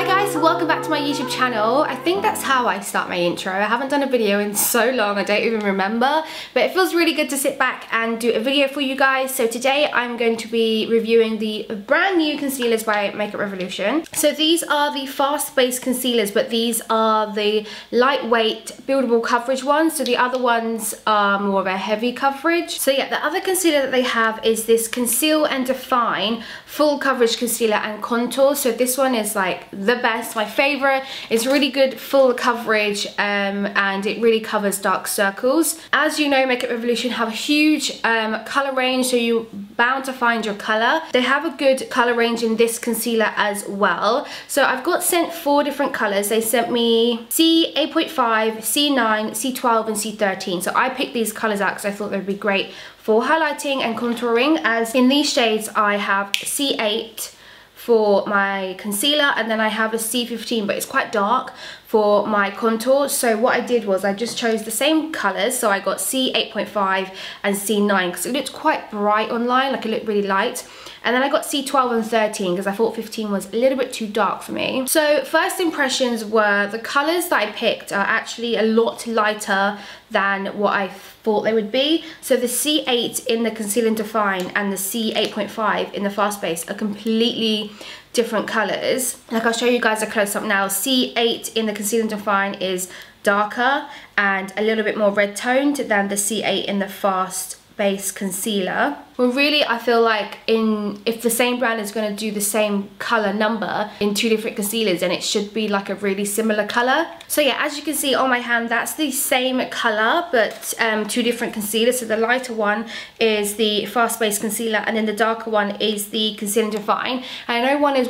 Hi guys, welcome back to my YouTube channel. I think that's how I start my intro. I haven't done a video in so long, I don't even remember, but it feels really good to sit back and do a video for you guys. So today I'm going to be reviewing the brand new concealers by Makeup Revolution. So these are the fast base concealers, but these are the lightweight buildable coverage ones. So the other ones are more of a heavy coverage. So yeah, the other concealer that they have is this Conceal and Define full coverage concealer and contour. So this one is like the best, my favorite. It's really good full coverage and it really covers dark circles. As you know, Makeup Revolution have a huge color range, so you're bound to find your color. They have a good color range in this concealer as well. So I've got sent 4 different colors. They sent me C8.5, C9, C12 and C13. So I picked these colors out because I thought they'd be great for highlighting and contouring, as in these shades I have C8 for my concealer, and then I have a C15, but it's quite dark, for my contour. So what I did was I just chose the same colors. So I got C8.5 and C9 because it looked quite bright online, like it looked really light. And then I got C12 and 13 because I thought 15 was a little bit too dark for me. So first impressions were the colors that I picked are actually a lot lighter than what I thought they would be. So the C8 in the Conceal and Define and the C8.5 in the Fast Base are completely different colors. Like I'll show you guys a close up now. C8 in the Conceal and Define is darker and a little bit more red toned than the C8 in the Fast Base concealer. Well, really I feel like if the same brand is going to do the same color number in 2 different concealers, then it should be like a really similar color. So yeah, as you can see on my hand, that's the same color but 2 different concealers. So the lighter one is the Fast Base concealer and then the darker one is the Conceal and Define. And I know one is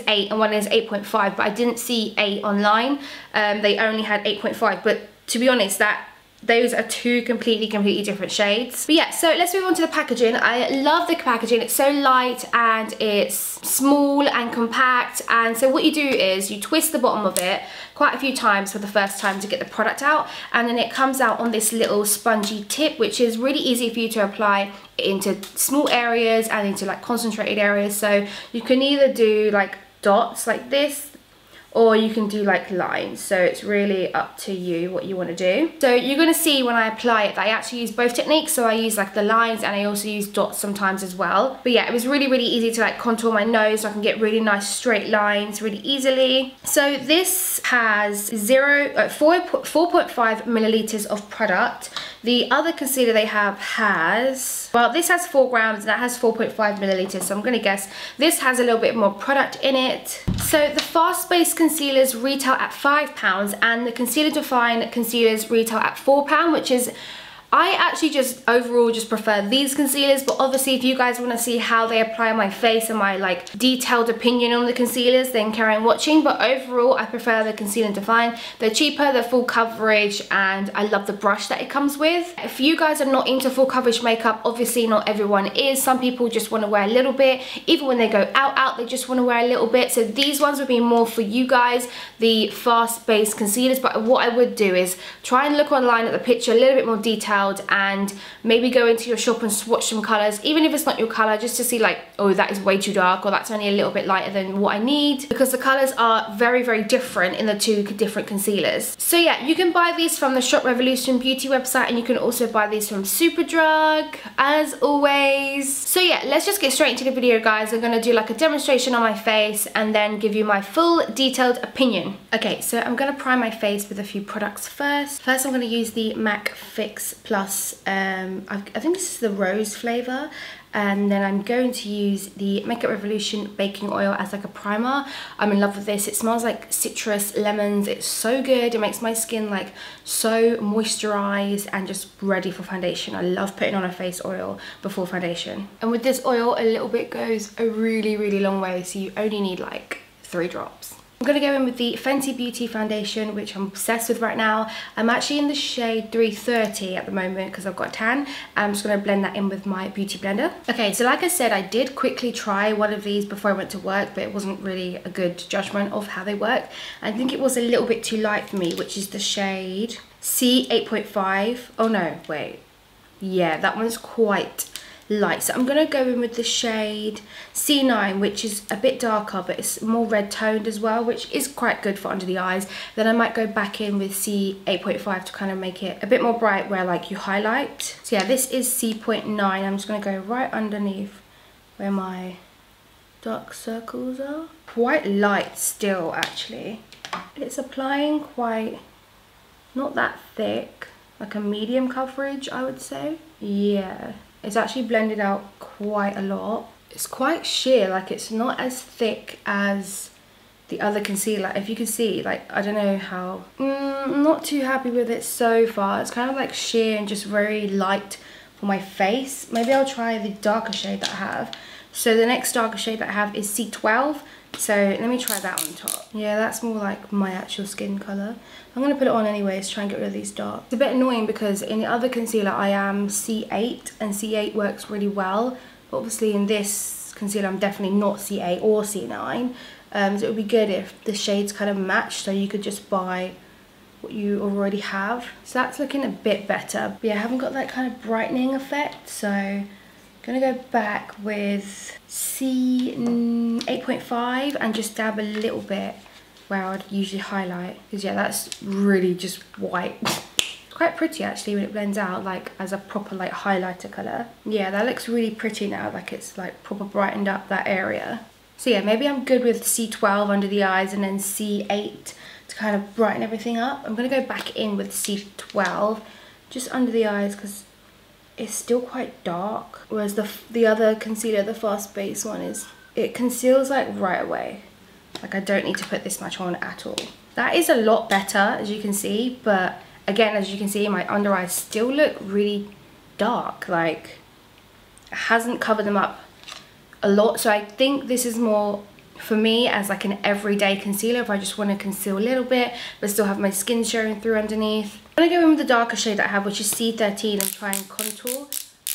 8 and one is 8.5, but I didn't see 8 online. They only had 8.5, but to be honest, those are 2 completely different shades. But yeah, so let's move on to the packaging. I love the packaging. It's so light and it's small and compact. And so what you do is you twist the bottom of it quite a few times for the first time to get the product out. And then it comes out on this little spongy tip, which is really easy for you to apply into small areas and into like concentrated areas. So you can either do like dots like this, or you can do like lines. So it's really up to you what you want to do. So you're going to see when I apply it that I actually use both techniques. So I use like the lines and I also use dots sometimes as well. But yeah, it was really easy to like contour my nose so I can get really nice straight lines really easily. So this has 4.5 milliliters of product. The other concealer they have has, well, this has 4 grams and that has 4.5 milliliters. So I'm going to guess this has a little bit more product in it. So the Fast Base concealers retail at £5 and the Conceal and Define concealers retail at £4, which is, I actually overall prefer these concealers, but obviously if you guys want to see how they apply on my face and my like detailed opinion on the concealers, then carry on watching. But overall I prefer the Conceal and Define. They're cheaper, they're full coverage, and I love the brush that it comes with. If you guys are not into full coverage makeup, obviously not everyone is. Some people just want to wear a little bit. Even when they go out they just want to wear a little bit. So these ones would be more for you guys, the Fast Base concealers. But what I would do is try and look online at the picture a little bit more detailed, and maybe go into your shop and swatch some colors, even if it's not your color, just to see like, oh, that is way too dark, or that's only a little bit lighter than what I need, because the colors are very different in the 2 different concealers. So yeah, you can buy these from the Shop Revolution beauty website, and you can also buy these from Superdrug as always. So yeah, let's just get straight into the video, guys. I'm gonna do like a demonstration on my face and then give you my full detailed opinion. Okay, so I'm gonna prime my face with a few products first. First I'm gonna use the MAC Fix Plus, I think this is the rose flavour, and then I'm going to use the Makeup Revolution baking oil as like a primer. I'm in love with this. It smells like citrus, lemons. It's so good. It makes my skin like so moisturized and just ready for foundation. I love putting on a face oil before foundation. And with this oil, a little bit goes a really long way, so you only need like 3 drops. I'm going to go in with the Fenty Beauty foundation, which I'm obsessed with right now. I'm actually in the shade 330 at the moment because I've got a tan. I'm just going to blend that in with my beauty blender. Okay, so like I said, I did quickly try one of these before I went to work, but it wasn't really a good judgment of how they work. I think it was a little bit too light for me, which is the shade C8.5. Oh no, wait. Yeah, that one's quite light. So I'm going to go in with the shade C9, which is a bit darker, but it's more red toned as well, which is quite good for under the eyes. Then I might go back in with C8.5 to kind of make it a bit more bright where like you highlight. So yeah, this is C.9. I'm just going to go right underneath where my dark circles are. Quite light still, actually. It's applying quite, not that thick, like a medium coverage, I would say. Yeah, it's actually blended out quite a lot. It's quite sheer, like it's not as thick as the other concealer. If you can see, like, I don't know how, I'm not too happy with it so far. It's kind of like sheer and just very light for my face. Maybe I'll try the darker shade that I have. So the next darker shade that I have is C12. So let me try that on top. Yeah, that's more like my actual skin colour. I'm going to put it on anyways to try and get rid of these dark. It's a bit annoying because in the other concealer I am C8 and C8 works really well. But obviously in this concealer I'm definitely not C8 or C9. So it would be good if the shades kind of match, so you could just buy what you already have. So that's looking a bit better. But yeah, I haven't got that kind of brightening effect, so I'm gonna go back with C8.5 and just dab a little bit where I'd usually highlight. Because yeah, that's really just white. It's quite pretty actually when it blends out, like as a proper like highlighter colour. Yeah, that looks really pretty now, like it's like proper brightened up that area. So yeah, maybe I'm good with C12 under the eyes and then C8 to kind of brighten everything up. I'm going to go back in with C12 just under the eyes because it's still quite dark. Whereas the other concealer, the Fast Base one, it conceals like right away. Like I don't need to put this much on at all. That is a lot better, as you can see. But again, as you can see, my under eyes still look really dark. Like it hasn't covered them up a lot. So I think this is more for me as like an everyday concealer if I just want to conceal a little bit but still have my skin showing through underneath. I'm going to go in with the darker shade that I have, which is C13, and try and contour.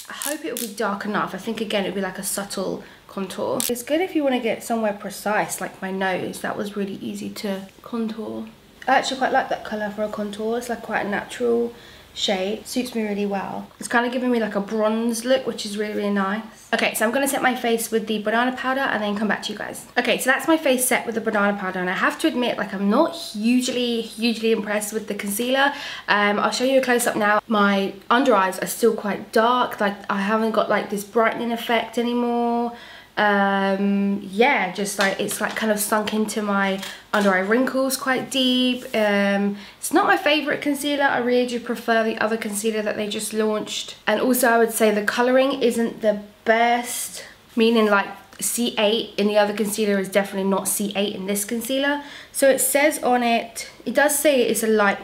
I hope it will be dark enough. I think again it will be like a subtle contour. It's good if you want to get somewhere precise, like my nose. That was really easy to contour. I actually quite like that colour for a contour. It's like quite a natural shade. Suits me really well. It's kind of giving me like a bronze look, which is really, really nice. Okay, so I'm going to set my face with the banana powder and then come back to you guys. Okay, so that's my face set with the banana powder, and I have to admit, like, I'm not hugely impressed with the concealer. I'll show you a close-up now. My under eyes are still quite dark. Like, I haven't got like this brightening effect anymore. Yeah, just like it's like kind of sunk into my under eye wrinkles quite deep. It's not my favorite concealer. I really do prefer the other concealer that they just launched, and also I would say the coloring isn't the best, meaning like C8 in the other concealer is definitely not C8 in this concealer. So it says on it, it does say it's a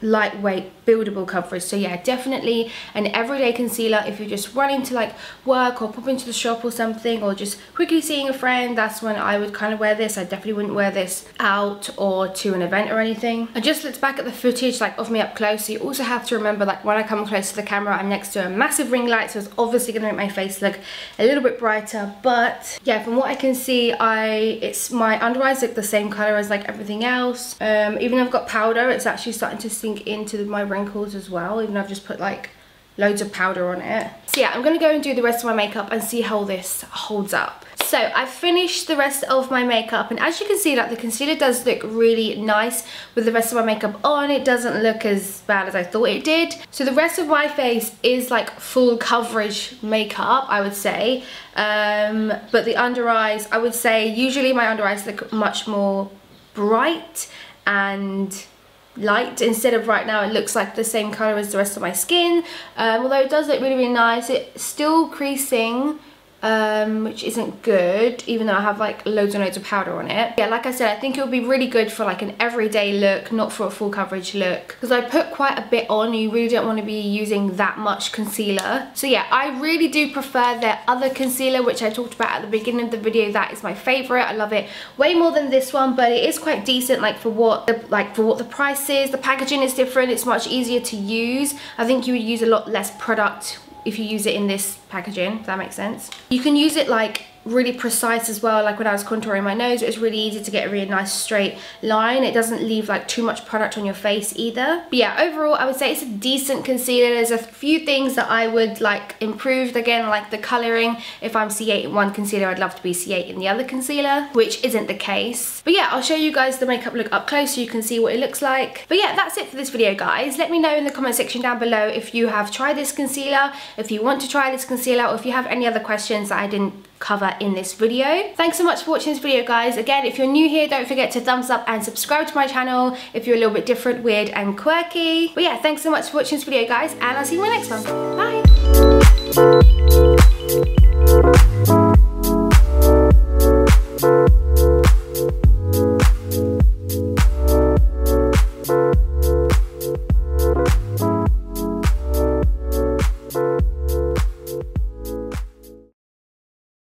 lightweight buildable coverage. So yeah, definitely an everyday concealer if you're just running to like work or pop into the shop or something, or just quickly seeing a friend. That's when I would kind of wear this. I definitely wouldn't wear this out or to an event or anything. I just looked back at the footage like of me up close, so you also have to remember, like, when I come close to the camera I'm next to a massive ring light, so it's obviously going to make my face look a little bit brighter. But yeah, from what I can see, my under eyes look the same color as like everything else. Even though I've got powder, it's actually starting to sink into my wrinkles as well, even though I've just put like loads of powder on it. So yeah, I'm gonna go and do the rest of my makeup and see how this holds up. So I've finished the rest of my makeup, and as you can see, like, the concealer does look really nice with the rest of my makeup on. It doesn't look as bad as I thought it did. So the rest of my face is like full coverage makeup, I would say. But the under eyes, I would say usually my under eyes look much more bright and light, instead of right now it looks like the same color as the rest of my skin. Although it does look really, really nice. It's still creasing, which isn't good, even though I have like loads and loads of powder on it. Yeah, like I said, I think it would be really good for like an everyday look, not for a full coverage look, because I put quite a bit on. You really don't want to be using that much concealer. So yeah, I really do prefer their other concealer, which I talked about at the beginning of the video. That is my favorite. I love it way more than this one, but it is quite decent, like for what the price is. The packaging is different. It's much easier to use. I think you would use a lot less product if you use it in this packaging, if that makes sense. You can use it like really precise as well. Like when I was contouring my nose, it was really easy to get a really nice straight line. It doesn't leave like too much product on your face either. But yeah, overall I would say it's a decent concealer. There's a few things that I would like improved. Again, like the colouring. If I'm C8 in one concealer, I'd love to be C8 in the other concealer, which isn't the case. But yeah, I'll show you guys the makeup look up close so you can see what it looks like. But yeah, that's it for this video, guys. Let me know in the comment section down below if you have tried this concealer, if you want to try this concealer, or if you have any other questions that I didn't cover in this video. Thanks so much for watching this video, guys. Again, if you're new here, don't forget to thumbs up and subscribe to my channel if you're a little bit different, weird and quirky. But yeah, thanks so much for watching this video, guys, and I'll see you in my next one. Bye.